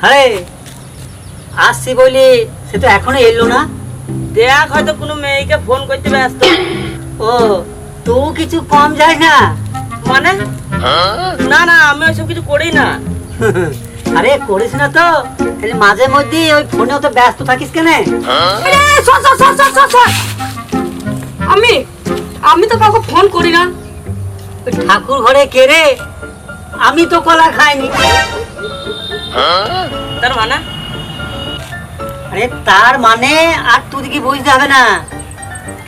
আরে আসছি বলি, সে তো এখনো এলো না। দেখ হয়তো কোনো মেয়েকে ফোন করতে ব্যস্ত। ও তো কিছু কম যায় না মানে? না না, আমি ওইসব কিছু করি না। আরে করিস না তো, তাহলে মাঝে মধ্যে ওই ফোনেও তো ব্যস্ত থাকিস কেন? আমি আমি তো কাউকে ফোন করি না। ওই ঠাকুর ঘরে কে রে? আমি তো কলা খাইনি। তার মানে? আরে তার মানে আর তুই কি বুঝতে হবে না?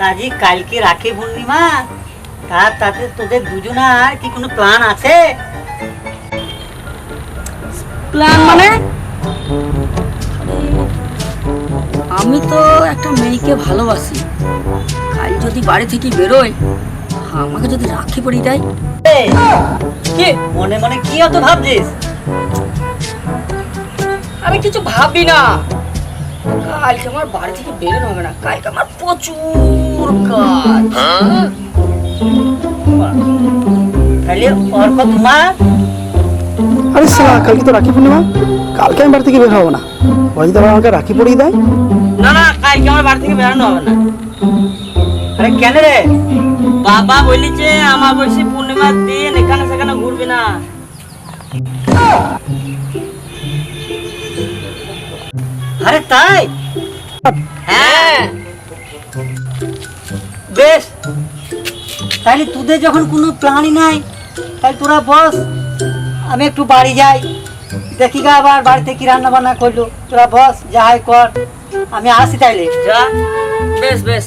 কাজী কালকে রাখি পূর্ণিমা, তাতে তোদের দুজনার কি কোনো প্ল্যান আছে? প্ল্যান মানে? আমি তো একটা মেয়েকে ভালোবাসি। কাল যদি বাড়ি থেকে বেরোয়, আমাকে যদি রাখি পরিয়ে দেয়। এই, কি মনে মনে কি অত ভাবছিস? আমি কিছু ভাবি না। কালকে আমার বাড়ি থেকে বেরোনো হবে না। কালকে আমার প্রচুর কাজ। তাহলে অর্ক তোমার? আরে সালা, কালকে তো রাখি পূর্ণিমা, কালকে আমি বাড়ি থেকে বের হবো না। ওরা যদি আবার আমাকে রাখি পরিয়ে দেয়। না না, কালকে আমার বাড়ি থেকে বেরোনো হবে না। আরে কেন রে? বাবা বলেছে আমার বয়সী পূর্ণিমার দিন এখানে সেখানে ঘুরবি না। আরে তাই? হ্যাঁ। বেশ, তাহলে তোদের যখন কোনো প্ল্যানই নাই, তাহলে তোরা বস, আমি একটু বাড়ি যাই, দেখি গা আবার বাড়িতে কি রান্না বান্না করলো। তোরা বস, যা হয় কর, আমি আসি তাইলে। যা। বেশ বেশ।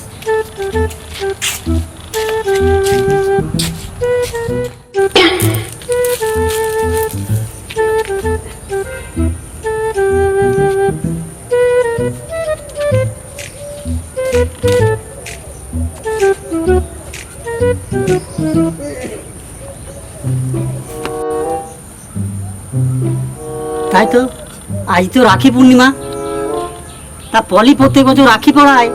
তাই তো, আজ তো রাখি পূর্ণিমা। তা পলি প্রত্যেক বছর রাখি পড়ায়,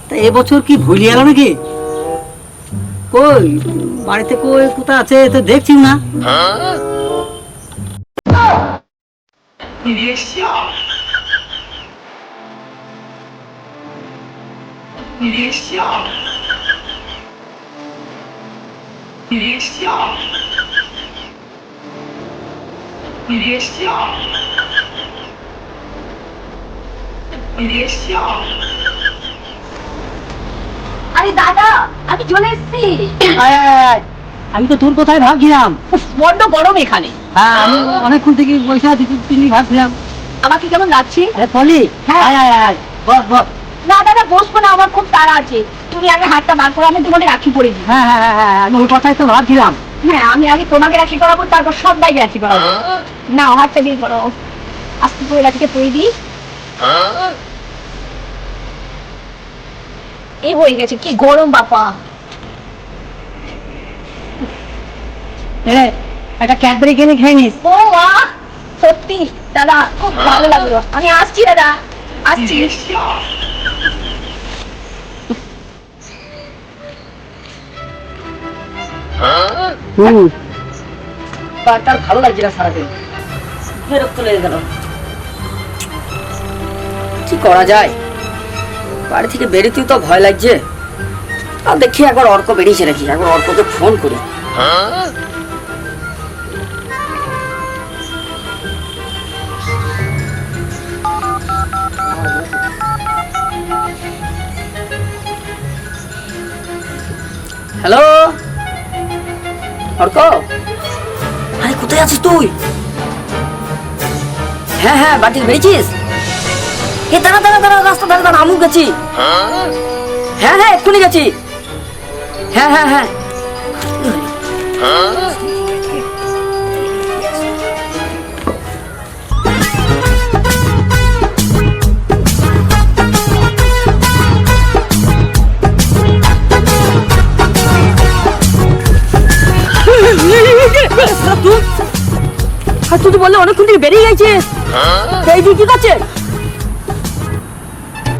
তা এবছর কি ভুলি গেল নাকি? কই বাড়িতে কই কোথা আছে তো দেখছি না। আরে দাদা, আমি চলে এসেছি। আয় আয় আয়, আমি তো তোর কোথায় ভাবছিলাম। উফ, বড্ড গরম এখানে। হ্যাঁ, আমি অনেকক্ষণ থেকে পয়সা দিতে তিনি ভাবছিলাম। আমাকে কেমন লাগছে? আরে পলি, হ্যাঁ। আয় আয় আয়, বস বস। না দাদা, বসবো না, আমার খুব তাড়া আছে। তুমি আগে হাতটা বার করো, আমি তোমাকে রাখি পরে দিই। হ্যাঁ হ্যাঁ হ্যাঁ হ্যাঁ, আমি ওই কথাই তো ভাবছিলাম। হ্যাঁ, আমি আগে তোমাকে রাখি করাবো, তারপর সবাইকে রাখি করাবো। না, হাতটা দিয়ে করো, আস্তে করে রাখিকে পরে দিই। এই হয়ে গেছে, কি গরম বাপা। এ, একটা ক্যাডবেরি কিনে খেয়ে নিস। ও মা, সত্যি দাদা খুব ভালো লাগলো। আমি আসছি দাদা, আসছি। তার ভালো লাগছে না সারাদিন, বিরক্ত লেগে গেল। কি করা যায়? বাড়ি থেকে বেরোতেও তো ভয় লাগছে। আর দেখি একবার অর্ক বেরিয়েছে নাকি, একবার অর্ককে ফোন করি। হ্যালো অর্ক, আরে কোথায় আছিস তুই? হ্যাঁ হ্যাঁ, বাড়ি থেকে বেরিয়েছিস? এ দাঁড়া দাঁড়া দাঁড়া, রাস্তা দাঁড়া দাঁড়া, আমু গেছি। হ্যাঁ হ্যাঁ, এক্ষুনি গেছি। হ্যাঁ হ্যাঁ হ্যাঁ। আর তুই তো বললে অনেকক্ষণ থেকে বেরিয়ে গেছিস। এই তুই ঠিক আছে?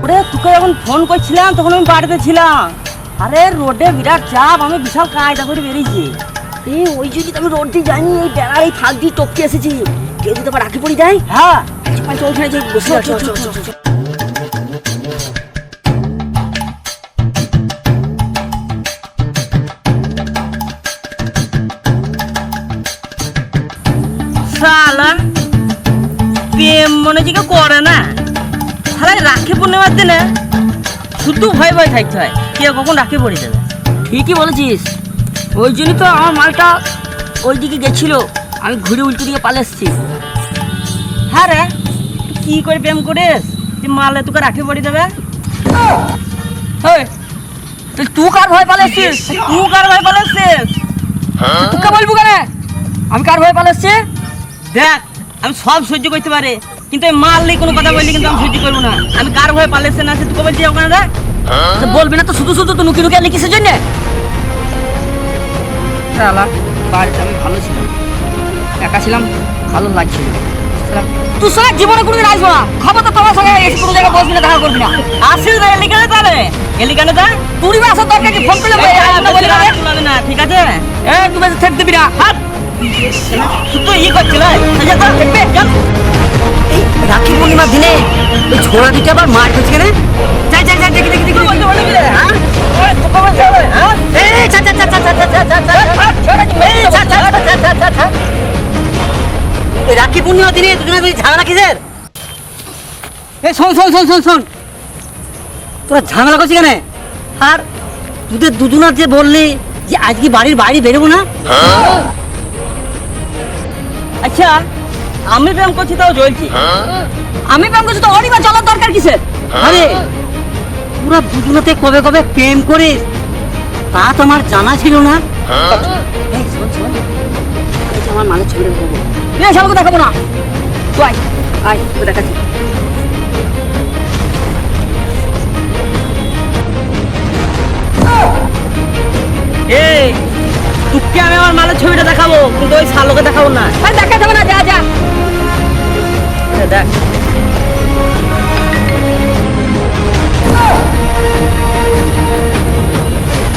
ওরে তোকে যখন ফোন করছিলাম তখন আমি বাড়িতে ছিলাম। আরে রোডে বিরাট চাপ, আমি বিশাল কায়দা করে বেরিয়েছি। এই ওই জন্য আমি রোড দিয়ে যাইনি, এই বেড়ার এই ফাঁক দিয়ে টপকে এসেছি। কেউ যদি আবার রাখি পড়ি দেয়, হ্যাঁ চল ওখানে যাই বসে চল চল চল চল। শালা প্রেম মনে হচ্ছে কেউ করে না। শালা রাখি পূর্ণিমার দিনে শুধু ভয় ভয় থাকতে হয় কে কখন রাখি পড়ে দেবে। ঠিকই বলেছিস, ওই জন্যই তো আমার মালটা ওই দিকে গেছিল, আমি ঘুরে উল্টো দিকে পালে এসছি। হ্যাঁ রে, তুই কি করে প্রেম করিস তুই মালে তোকে রাখি পড়ে দেবে? হেই, তুই কার ভয় পালে এসছিস? তুই কার ভয় পালাচ্ছিস? তোকে বলবো কেন আমি কার ভয় পালে এসছি? দেখ আমি সব সহ্য করতে পারি, কিন্তু এই মারলে কোনো কথা বললি কিন্তু আমি সহ্য করবো না। আমি কার ভয় পালাচ্ছে না সে তোকে বলছি ওখানে দেখ। তো বলবি না তো, শুধু শুধু তো নুকি নুকি আনলি কিসের জন্যে? শালা বাড়িতে আমি ভালো ছিলাম, একা ছিলাম, ভালো লাগছিল। তুই সঙ্গে জীবনে কোনোদিন আসবো না, খবর তো তোমার সঙ্গে এসে কোনো জায়গায় বসবি না, দেখা করবি না। আসিস না এলিকানে তাহলে এলিকানে দেখ তুই আসার দরকার কি? ফোন করলে বলি না ঠিক আছে। তুই বেশি থেক দিবি না। হাত তুই তো ই করছিল এই রাখি পূর্ণিমার দিনে ওই ছোড়া দিতে আবার মার করছে কেন? যাই যাই যাই দেখি দেখি দেখি হ্যাঁ এই চা চা চা চা চা চা চা চা এই চা চা চা চা চা চা। এই রাখি পূর্ণিমার দিনে দুজনে তুই ঝামেলা কিসের? এই শোন শোন শোন শোন শোন, তোরা ঝামেলা করছিস কেন? আর তোদের দুজনার যে বললি যে আজকে বাড়ির বাইরে বেরোবো না, আচ্ছা আমি প্রেম করছি তাও জ্বলছি। আমি প্রেম করছি তো ওরই বা চলার দরকার কিসের? আরে তোরা দুজনাতে কবে কবে প্রেম করিস তা তো আমার জানা ছিল না। এই শোন শোন, এই যে আমার মালের ছবিটা দেখাবো, এই সবকে দেখাবো না, তুই আয় আয় তোকে দেখাচ্ছি। এই তোকে আমি আমার মালের ছবিটা দেখাবো, কিন্তু ওই শালোকে দেখাবো না। দেখা যাবে না, যা যা। দেখ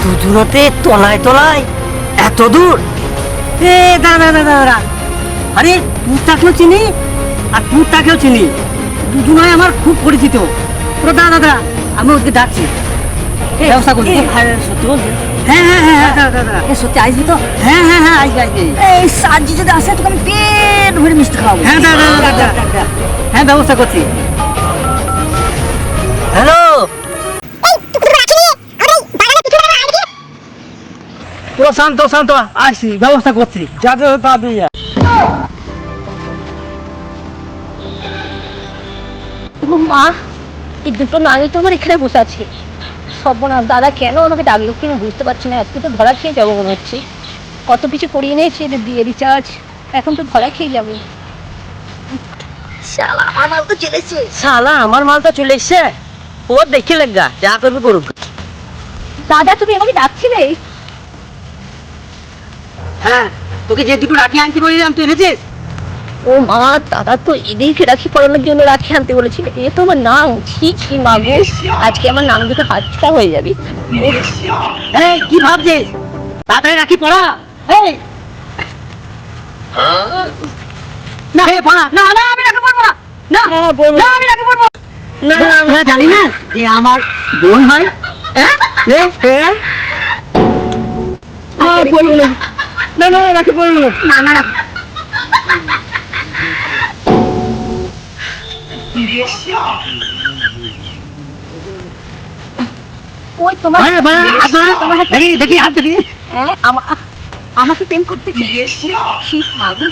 দুজনাতে তলায় তলায় এত দূর। এ দাঁড়া দাঁড়া দাঁড়া, আরে তুরটাকেও চিনি আর তুরটাকেও চিনি, দুজনাই আমার খুব পরিচিত। তোরা দাঁড়া দাঁড়া, আমি ওদেরকে ডাকছি, ব্যবস্থা করছি। সত্যি বলছি হ্যাঁ হ্যাঁ হ্যাঁ হ্যাঁ, দাঁড়া দাঁড়া, এ সত্যি আসবি তো? হ্যাঁ হ্যাঁ হ্যাঁ আসবে আসবে। এই সাজি যদি আসে তোকে আমি পেট ভরে মিষ্টি খাওয়াবো। হ্যাঁ দাঁড়া দাঁড়া দাঁড়া দাঁড়া, হ্যাঁ ব্যবস্থা করছি। হ্যালো, তোরা শান্ত শান্ত, আসছি ব্যবস্থা করছি, যাতে তাড়াতাড়ি যা। মা এই দুটো নারী তো আমার এখানে বসে আছে। সর্বনাশ, দাদা কেন আমাকে ডাকলো কি আমি বুঝতে পারছি না। আজকে তো ধরা খেয়ে যাবো মনে হচ্ছে। কত কিছু করিয়ে নিয়েছি, এদের দিয়ে রিচার্জ, এখন তো ধরা খেয়ে যাবে। শালা আমার মাল তো চলেছে। শালা আমার মালটা চলে এসছে, ও দেখে লেগা যা করবে করুক। দাদা তুমি আমাকে ডাকছিলে? হ্যাঁ, তোকে যে দুটো রাখি আনতে বললাম তুই এনেছিস? ও মা, দাদা তো এদেরকে রাখি পরানোর জন্য রাখি আনতে বলেছিল। এ তো আমার নাম, ঠিক কি মাগো, আজকে আমার নাম দুটো হাতটা হয়ে যাবে। এই কি ভাবছিস? তাড়াতাড়ি রাখি পড়া। এই না হে পড়া, না না আমি রাখি পড়বো না, না না আমি রাখি পড়বো না। না জানি না যে আমার বোন হয়। হ্যাঁ হ্যাঁ বলবো না, না না রাখি পড়বো না, না না। ওই তোমার দেখি দেখি হাত দেখি। হ্যাঁ, আমাকে প্রেম করতে শীত মাগো।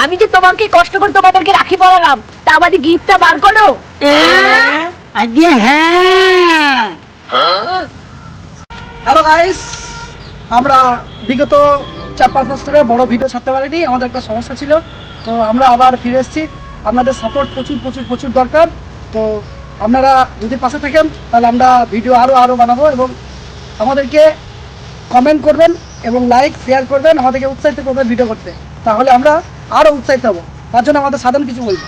আমি যে তোমাকে কষ্ট করে তোমাদেরকে রাখি পরালাম, তা আমাদের গিফটটা বার করো। আজকে হ্যাঁ। হ্যালো গাইস, আমরা বিগত 4-5 মাস ধরে বড় ভিডিও ছাড়তে পারিনি, আমাদের একটা সমস্যা ছিল। তো আমরা আবার ফিরে এসেছি, আপনাদের সাপোর্ট প্রচুর প্রচুর প্রচুর দরকার। তো আপনারা যদি পাশে থাকেন তাহলে আমরা ভিডিও আরও বানাবো, এবং আমাদেরকে কমেন্ট করবেন এবং লাইক শেয়ার করবেন, আমাদেরকে উৎসাহিত করবেন ভিডিও করতে, তাহলে আমরা আরও উৎসাহিত হবো। তার জন্য আমাদের সাধারণ কিছু বলবো।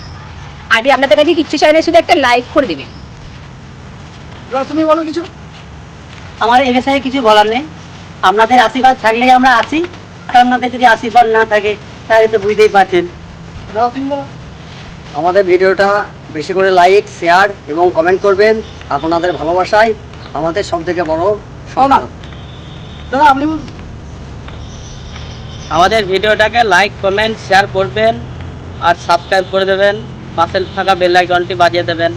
আমি আপনাদের কাছে কিচ্ছু চাই না, শুধু একটা লাইক করে দেবেন। তুমি বলো কিছু। আমার এ বিষয়ে কিছু বলার নেই, আপনাদের আশীর্বাদ থাকলেই আমরা আছি, আর আপনাদের যদি আশীর্বাদ না থাকে তাহলে তো বুঝতেই পারছেন। আমাদের ভিডিওটা বেশি করে লাইক, শেয়ার এবং কমেন্ট করবেন। আপনাদের ভালোবাসাই আমাদের সব থেকে বড় শোনা দাদা আপনি আমাদের ভিডিওটাকে লাইক কমেন্ট শেয়ার করবেন আর সাবস্ক্রাইব করে দেবেন, পাশে থাকা বেল আইকনটি বাজিয়ে দেবেন।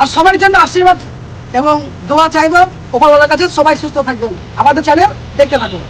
আর সবার জন্য আশীর্বাদ এবং দোয়া চাইবো ওপরওয়ালার কাছে, সবাই সুস্থ থাকবেন, আমাদের চ্যানেল দেখতে থাকুন।